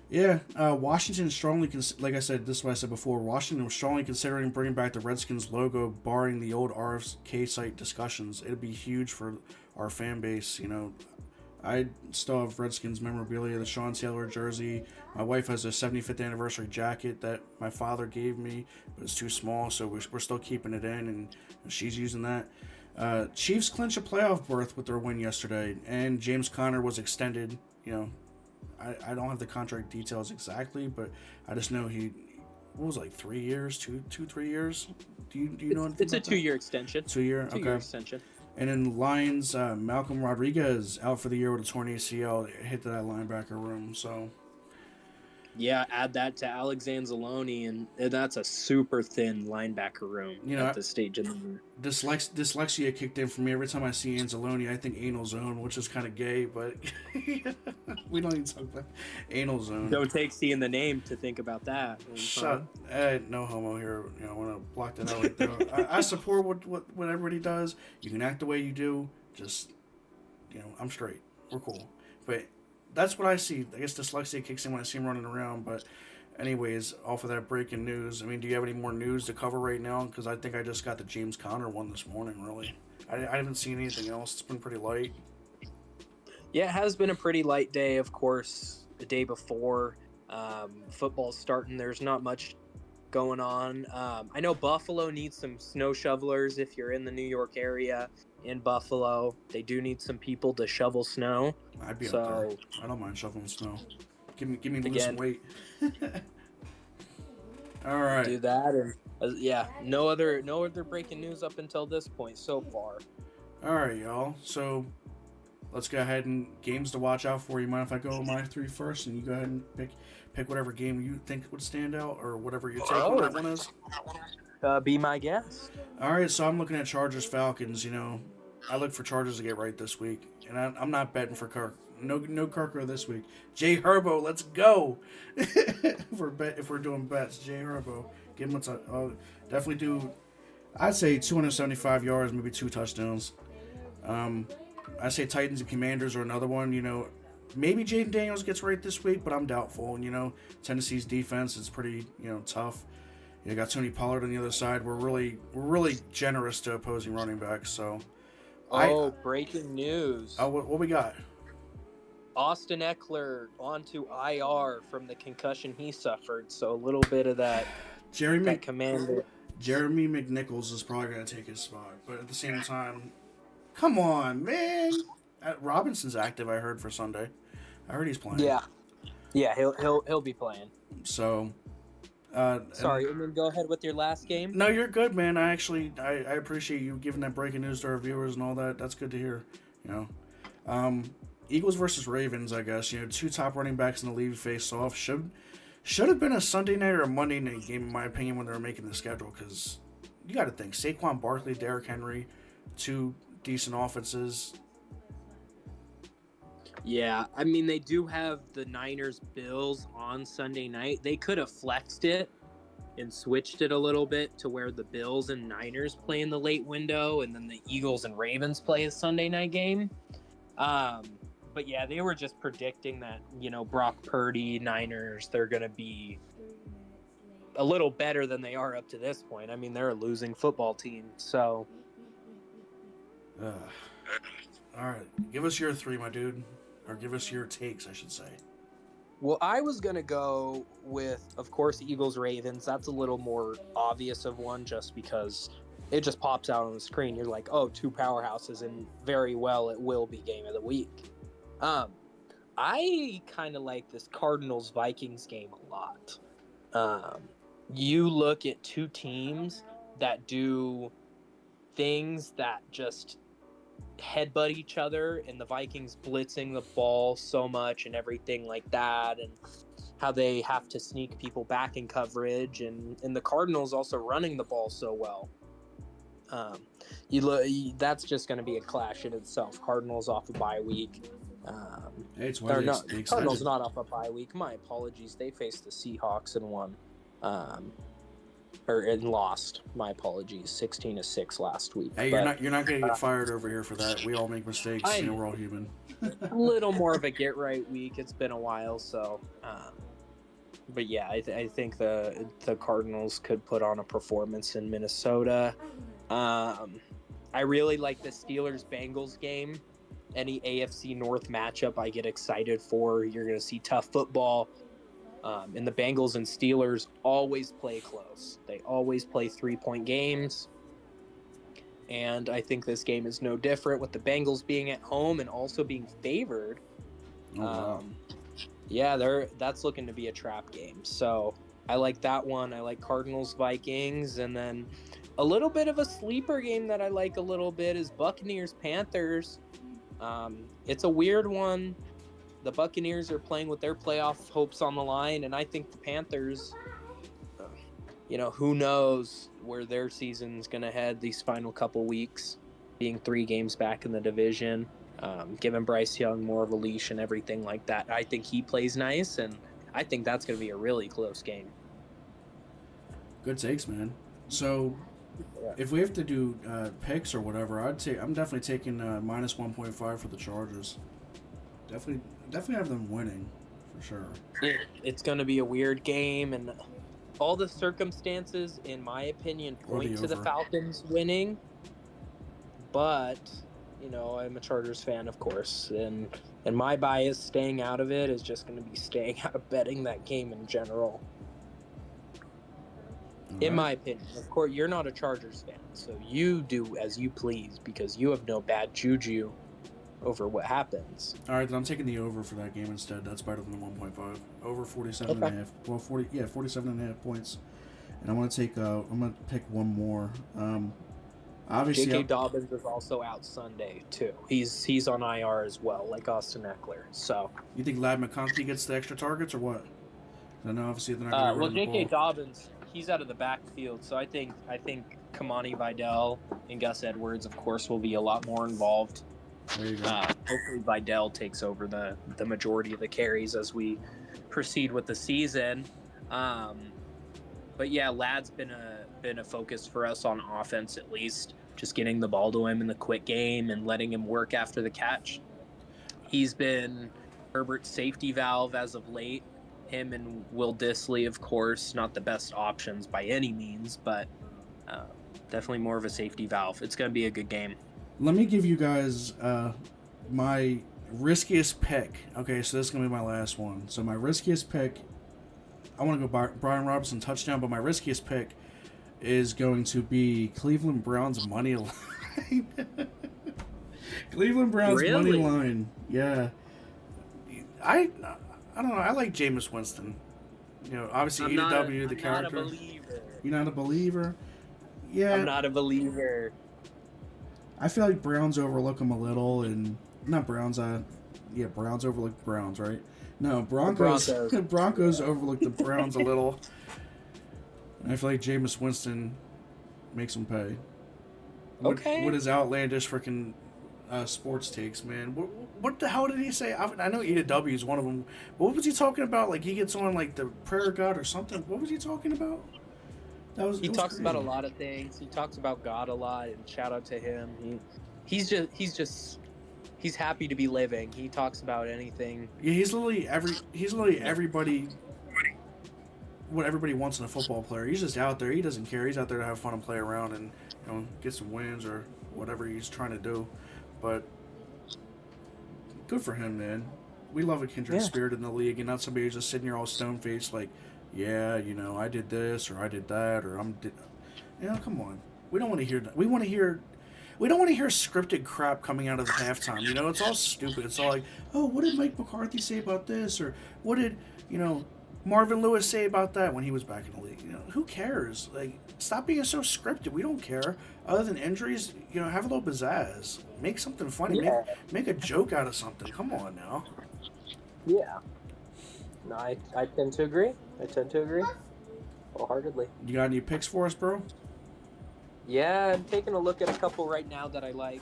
yeah, Washington strongly, like I said, this is what I said before, Washington was strongly considering bringing back the Redskins logo, barring the old RFK site discussions. It'd be huge for our fan base. I still have Redskins memorabilia, the Sean Taylor jersey. My wife has a 75th anniversary jacket that my father gave me, but it's too small, so we're still keeping it in, and she's using that. Chiefs clinch a playoff berth with their win yesterday, and James Conner was extended. I don't have the contract details exactly, but I just know what was it, like 3 years, 3 years? Do you know anything? It's a 2-year extension. 2-year, okay. 2-year extension. And in Lions, Malcolm Rodriguez out for the year with a torn ACL, hit that linebacker room. So yeah, add that to Alex Anzalone, and that's a super thin linebacker room at this stage in the year. Dyslexia kicked in for me. Every time I see Anzalone, I think anal zone, which is kind of gay, but we don't even talk about anal zone. Don't take C in the name to think about that. Shut. No homo here. I want to block that out right there. I support what everybody does. You can act the way you do. Just, I'm straight. We're cool. But that's what I see. I guess dyslexia kicks in when I see him running around. But anyways, off of that breaking news, I mean, do you have any more news to cover right now? Because I think I just got the James Conner one this morning, really. I haven't seen anything else. It's been pretty light. Yeah, it has been a pretty light day, of course. The day before football's starting, there's not much going on. I know Buffalo needs some snow shovelers if you're in the New York area. In Buffalo, they do need some people to shovel snow. I'd be out there. I don't mind shoveling snow. Give me loose weight. All right. Do that, and yeah, no other breaking news up until this point so far. All right, y'all. So let's go ahead and games to watch out for. You mind if I go my 3 first, and you go ahead and pick whatever game you think would stand out, or whatever your take on that one is? Be my guest. All right, so I'm looking at Chargers Falcons. I look for Chargers to get right this week, and I'm not betting for Kirk. No Kirker this week. Jay Herbo, let's go. if we're doing bets, Jay Herbo, give him definitely do. I'd say 275 yards, maybe 2 touchdowns. I say Titans and Commanders are another one. Maybe Jaden Daniels gets right this week, but I'm doubtful. And Tennessee's defense is pretty tough. You got Tony Pollard on the other side. We're really generous to opposing running backs. So, breaking news! What we got? Austin Eckler onto IR from the concussion he suffered. So a little bit of that. Jerry Jeremy McNichols is probably going to take his spot, but at the same time, come on, man. Robinson's active, I heard, for Sunday. I heard he's playing. Yeah, he'll be playing. So, sorry, and then go ahead with your last game. No, you're good, man. I appreciate you giving that breaking news to our viewers and all that. That's good to hear. You know, Eagles versus Ravens. I guess two top running backs in the league face off. Should have been a Sunday night or a Monday night game, in my opinion, when they were making the schedule. Because you got to think Saquon Barkley, Derrick Henry, two decent offenses. Yeah, I mean, they do have the Niners-Bills on Sunday night. They could have flexed it and switched it a little bit to where the Bills and Niners play in the late window, and then the Eagles and Ravens play a Sunday night game. But yeah, they were just predicting that, Brock Purdy, Niners, they're going to be a little better than they are up to this point. I mean, they're a losing football team, so. All right, give us your three, my dude. Or give us your takes, I should say. Well, I was going to go with, of course, Eagles-Ravens. That's a little more obvious of one just because it just pops out on the screen. You're like, oh, two powerhouses, and very well it will be game of the week. I kind of like this Cardinals-Vikings game a lot. You look at two teams that do things that just headbutt each other, and the Vikings blitzing the ball so much and everything like that, and how they have to sneak people back in coverage, and the Cardinals also running the ball so well. That's just going to be a clash in itself. Cardinals off a bye week. It's Cardinals not off a bye week. My apologies. They faced the Seahawks and won. And lost. My apologies. 16-6 last week. Hey, you're not gonna get fired over here for that. We all make mistakes. We're all human. A little more of a get right week. It's been a while, so. But yeah, I think the Cardinals could put on a performance in Minnesota. I really like the Steelers-Bengals game. Any AFC North matchup I get excited for. You're gonna see tough football. And the Bengals and Steelers always play close. They always play 3-point games. And I think this game is no different with the Bengals being at home and also being favored. Oh, wow. Yeah, that's looking to be a trap game. So I like that one. I like Cardinals-Vikings. And then a little bit of a sleeper game that I like a little bit is Buccaneers-Panthers. It's a weird one. The Buccaneers are playing with their playoff hopes on the line, and I think the Panthers, who knows where their season's going to head these final couple weeks, being 3 games back in the division, giving Bryce Young more of a leash and everything like that. I think he plays nice, and I think that's going to be a really close game. Good takes, man. So, if we have to do picks or whatever, I'm definitely taking minus 1.5 for the Chargers. Definitely have them winning, for sure. It's going to be a weird game, and all the circumstances, in my opinion, point to the Falcons winning. But, I'm a Chargers fan, of course, and my bias staying out of it is just going to be staying out of betting that game in general. In my opinion. Of course, you're not a Chargers fan, so you do as you please because you have no bad juju over what happens. All right, then I'm taking the over for that game instead. That's better than the 1.5. Over 47.5. Well, 47.5 points. And I'm going to pick one more. Obviously, J.K. Dobbins is also out Sunday too. He's on IR as well, like Austin Eckler. So you think Ladd McConkey gets the extra targets or what? I know obviously they're not going to run the ball. J.K. Dobbins, he's out of the backfield, so I think Kamani Vidal and Gus Edwards, of course, will be a lot more involved. There you go. Hopefully Vidal takes over the majority of the carries as we proceed with the season. But yeah, Ladd's been a focus for us on offense, at least just getting the ball to him in the quick game and letting him work after the catch. He's been Herbert's safety valve as of late. Him and Will Dissly, of course, not the best options by any means, but definitely more of a safety valve. It's going to be a good game. Let me give you guys my riskiest pick. Okay, so this is going to be my last one. So my riskiest pick, I want to go Brian Robinson touchdown, but my riskiest pick, is going to be Cleveland Browns money line. Cleveland Browns money Really? line. Yeah. I don't know. I like Jameis Winston. You know, obviously EW, the character. I'm not a believer. You're not a believer? Yeah. I'm not a believer. I feel like Browns overlook him a little, and not Browns. Browns overlook Browns, right? No, Broncos. Broncos. Broncos overlook the Browns a little. And I feel like Jameis Winston makes them pay. Okay. What his outlandish freaking sports takes, man. What the hell did he say? I know EW is one of them. What was he talking about? Like he gets on like the prayer god or something. What was he talking about? He talks about a lot of things. He talks about God a lot, and shout out to him. He's happy to be living. He talks about anything. Yeah, he's literally everybody. What everybody wants in a football player. He's just out there. He doesn't care. He's out there to have fun and play around and get some wins or whatever he's trying to do. But good for him, man. We love a kindred spirit in the league, and not somebody who's just sitting here all stone faced like, yeah, I did this or I did that or come on. We don't want to hear that. We don't want to hear scripted crap coming out of the halftime. It's all stupid. It's all like, oh, what did Mike McCarthy say about this? Or what did, Marvin Lewis say about that when he was back in the league? Who cares? Like, stop being so scripted. We don't care. Other than injuries, have a little pizzazz. Make something funny. Yeah. Make a joke out of something. Come on now. Yeah. No, I tend to agree. Wholeheartedly. You got any picks for us, bro? Yeah, I'm taking a look at a couple right now that I like.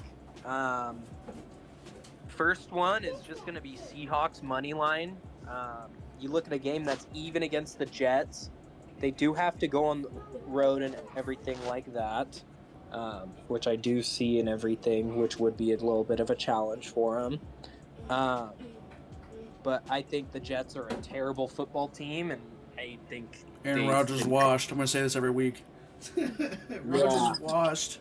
First one is just going to be Seahawks money line. You look at a game that's even against the Jets. They do have to go on the road and everything like that, which I do see and everything, which would be a little bit of a challenge for them. But I think the Jets are a terrible football team, and I think Aaron Rodgers washed. I'm going to say this every week. Rodgers is washed.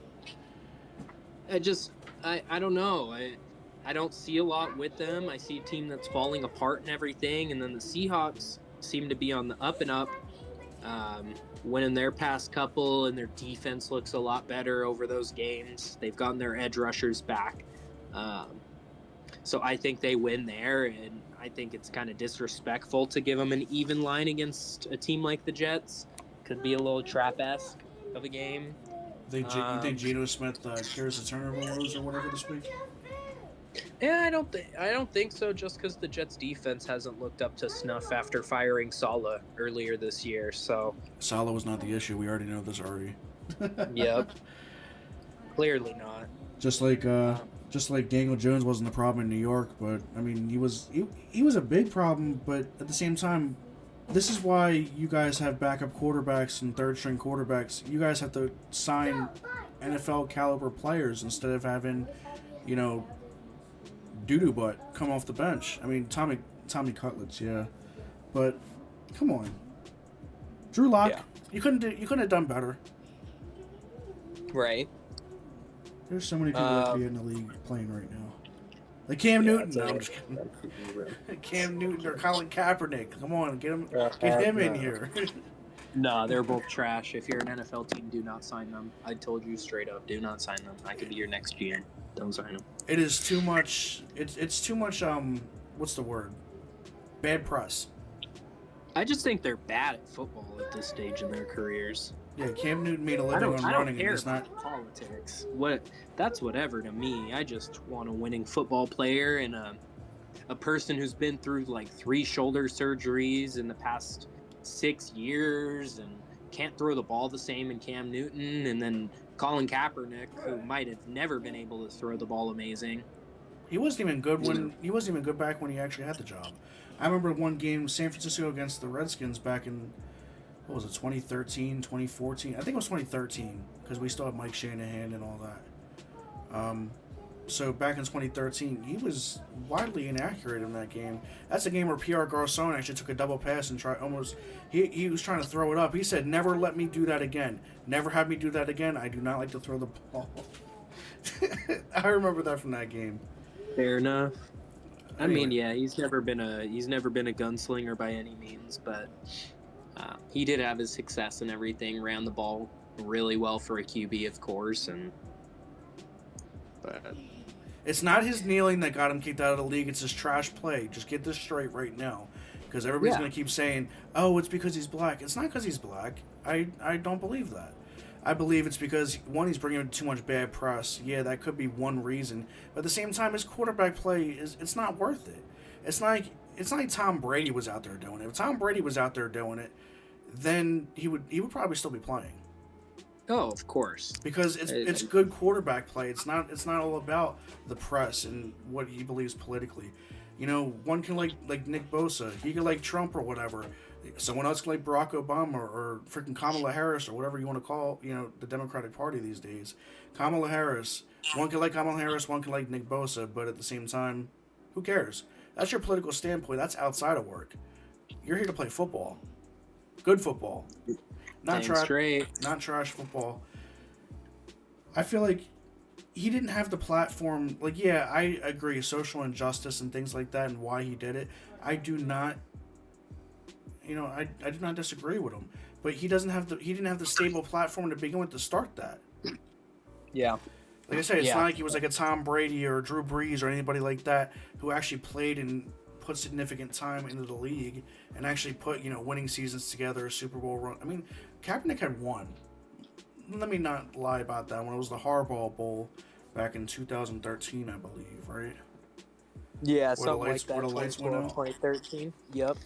I don't know. I don't see a lot with them. I see a team that's falling apart and everything, and then the Seahawks seem to be on the up and up, winning their past couple, and their defense looks a lot better over those games. They've gotten their edge rushers back. So I think they win there, and I think it's kind of disrespectful to give them an even line against a team like the Jets. Could be a little trap-esque of a game. You think Geno Smith carries the turnover woes or whatever this week? Yeah, I don't think so. Just because the Jets' defense hasn't looked up to snuff after firing Saleh earlier this year. So Saleh was not the issue. We already know this already. Yep. Clearly not. Just like Daniel Jones wasn't the problem in New York, but I mean he was a big problem. But at the same time, this is why you guys have backup quarterbacks and third string quarterbacks. You guys have to sign NFL caliber players instead of having, doo-doo butt come off the bench. I mean, Tommy Cutlets, yeah, but come on, Drew Lock, Yeah. you couldn't have done better. Right. There's so many people that be in the league playing right now, like Cam Newton. No, I'm just kidding. Cam Newton or Colin Kaepernick. Come on, get him in here. No, they're both trash. If you're an NFL team, do not sign them. I told you straight up, do not sign them. I could be your next GM. Don't sign them. It is too much. It's too much. What's the word? Bad press. I just think they're bad at football at this stage in their careers. Yeah, Cam Newton made a living on I running, don't care and it's not. about politics. That's whatever to me. I just want a winning football player and a person who's been through like 3 shoulder surgeries in the past 6 years and can't throw the ball the same in Cam Newton, and then Colin Kaepernick, who might have never been able to throw the ball amazing. He wasn't even good back when he actually had the job. I remember one game, San Francisco against the Redskins back in, what was it, 2013, 2014? I think it was 2013, because we still had Mike Shanahan and all that. So back in 2013, he was widely inaccurate in that game. That's a game where Pierre Garçon actually took a double pass and he was trying to throw it up. He said, "Never let me do that again. Never have me do that again. I do not like to throw the ball." I remember that from that game. Fair enough. I mean, Anyway. yeah, he's never been a gunslinger by any means, but he did have his success and everything. Ran the ball really well for a QB, of course, but It's not his kneeling that got him kicked out of the league. It's his trash play. Just get this straight right now. Because everybody's Yeah. going to keep saying, oh, it's because he's black. It's not because he's black. I don't believe that. I believe it's because, one, he's bringing in too much bad press. Yeah, that could be one reason. But at the same time, his quarterback play, it's not worth it. It's not like Tom Brady was out there doing it. If Tom Brady was out there doing it, then he would probably still be playing. oh, of course. Because it's good quarterback play. It's not all about the press and what he believes politically. You know, one can like Nick Bosa. He can like Trump or whatever. Someone else can like Barack Obama or freaking Kamala Harris or whatever you want to call, the Democratic Party these days. Kamala Harris. One can like Kamala Harris, one can like Nick Bosa, but at the same time, who cares? That's your political standpoint. That's outside of work. You're here to play football. Good football. Not trash football. I feel like he didn't have the platform. Like, yeah, I agree, social injustice and things like that, and why he did it. I do not, I do not disagree with him. But he didn't have the stable platform to begin with to start that. Yeah. Like I said, it's not like he was like a Tom Brady or Drew Brees or anybody like that who actually played and put significant time into the league and actually put, winning seasons together, a Super Bowl run. I mean, Kaepernick had won. Let me not lie about that one. It was the Harbaugh Bowl back in 2013, I believe, right? Yeah, Where something the lights- like that. where the lights went out. 2013. Yep.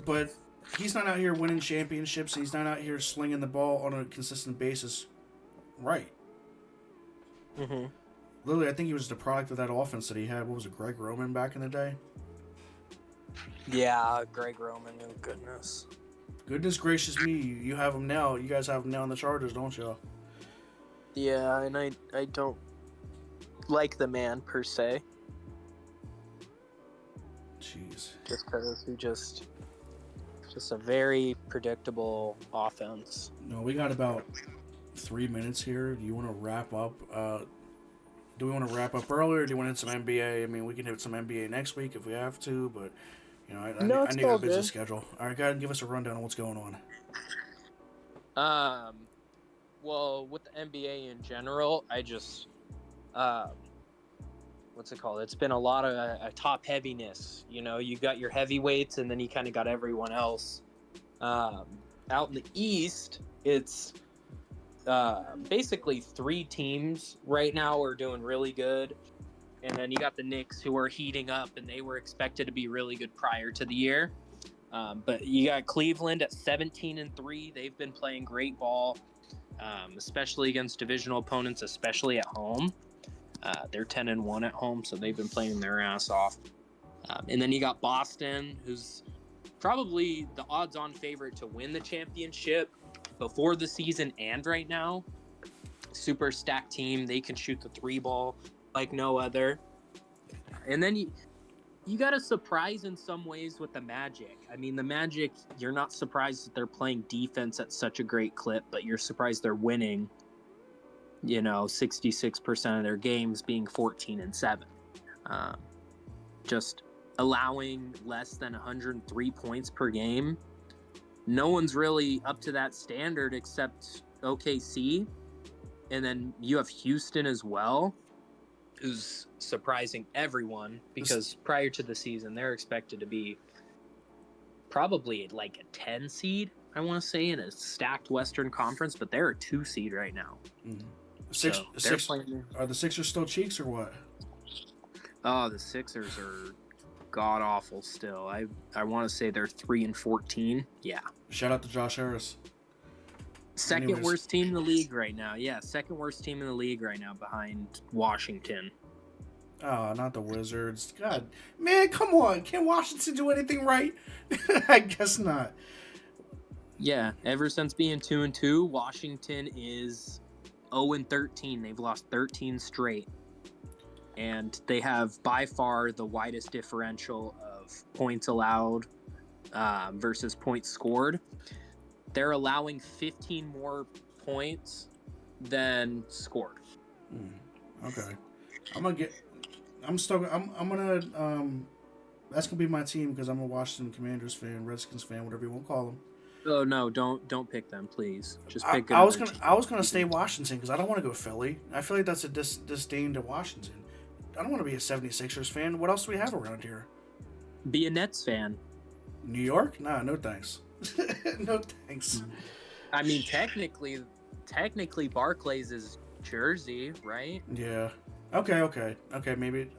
But he's not out here winning championships. He's not out here slinging the ball on a consistent basis. Right. Mm-hmm. Literally, I think he was the product of that offense that he had. What was it, Greg Roman back in the day? Yeah, Greg Roman. Oh goodness. Goodness gracious me, you have him now. You guys have him now in the Chargers, don't you? Yeah, and I don't like the man per se. Jeez. Just because he just a very predictable offense. No, we got about 3 minutes here. Do you want to wrap up? Do we want to wrap up earlier? Or do you want to hit some NBA? I mean, we can hit some NBA next week if we have to, but I need a busy schedule. All right, go ahead and give us a rundown on what's going on. Well, with the NBA in general, I just, what's it called? It's been a lot of a top heaviness. You got your heavyweights, and then you kind of got everyone else. Out in the East, it's basically 3 teams right now are doing really good. And then you got the Knicks, who are heating up, and they were expected to be really good prior to the year. But you got Cleveland at 17-3. They've been playing great ball, especially against divisional opponents, especially at home. They're 10-1 at home, so they've been playing their ass off. And then you got Boston, who's probably the odds-on favorite to win the championship before the season and right now. Super stacked team. They can shoot the 3 ball like no other. And then you got a surprise in some ways with the Magic. I mean, the Magic, you're not surprised that they're playing defense at such a great clip, but you're surprised they're winning, 66% of their games being 14-7. Just allowing less than 103 points per game. No one's really up to that standard except OKC. And then you have Houston as well, who's surprising everyone because prior to the season, they're expected to be probably like a 10 seed, I want to say, in a stacked Western Conference, but they're a 2 seed right now. Mm-hmm. Are the Sixers still cheeks or what? Oh, the Sixers are god awful still. I want to say they're 3-14. Yeah. Shout out to Josh Harris. Second worst team in the league right now. Yeah, second worst team in the league right now behind Washington. Oh, not the Wizards. God, man, come on. Can Washington do anything right? I guess not. Yeah, ever since being 2-2, Washington is 0-13. They've lost 13 straight. And they have by far the widest differential of points allowed versus points scored. They're allowing 15 more points than scored. Okay. That's gonna be my team because I'm a Washington Commanders fan, Redskins fan, whatever you want to call them. Oh no, don't pick them, please. Just I, pick. I was gonna stay Washington because I don't want to go Philly. I feel like that's a disdain to Washington. I don't want to be a 76ers fan. What else do we have around here? Be a Nets fan. New York? Nah, no thanks. No thanks. I mean, technically, Barclays is Jersey, right? Yeah. Okay. Maybe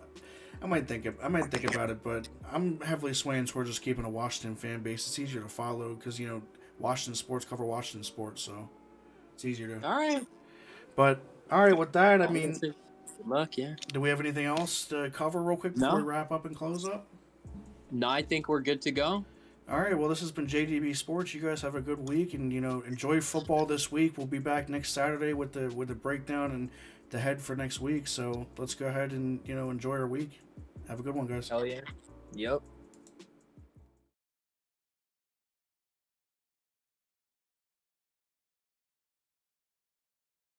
I might think about it, but I'm heavily swaying towards just keeping a Washington fan base. It's easier to follow because Washington sports cover Washington sports, so it's easier to. All right. But all right, with that, I mean, Good luck, yeah. do we have anything else to cover real quick before we wrap up and close up? No, I think we're good to go. All right, well, this has been JDB Sports. You guys have a good week, and enjoy football this week. We'll be back next Saturday with the breakdown and the head for next week. So let's go ahead and enjoy our week. Have a good one, guys. Hell yeah. Yep.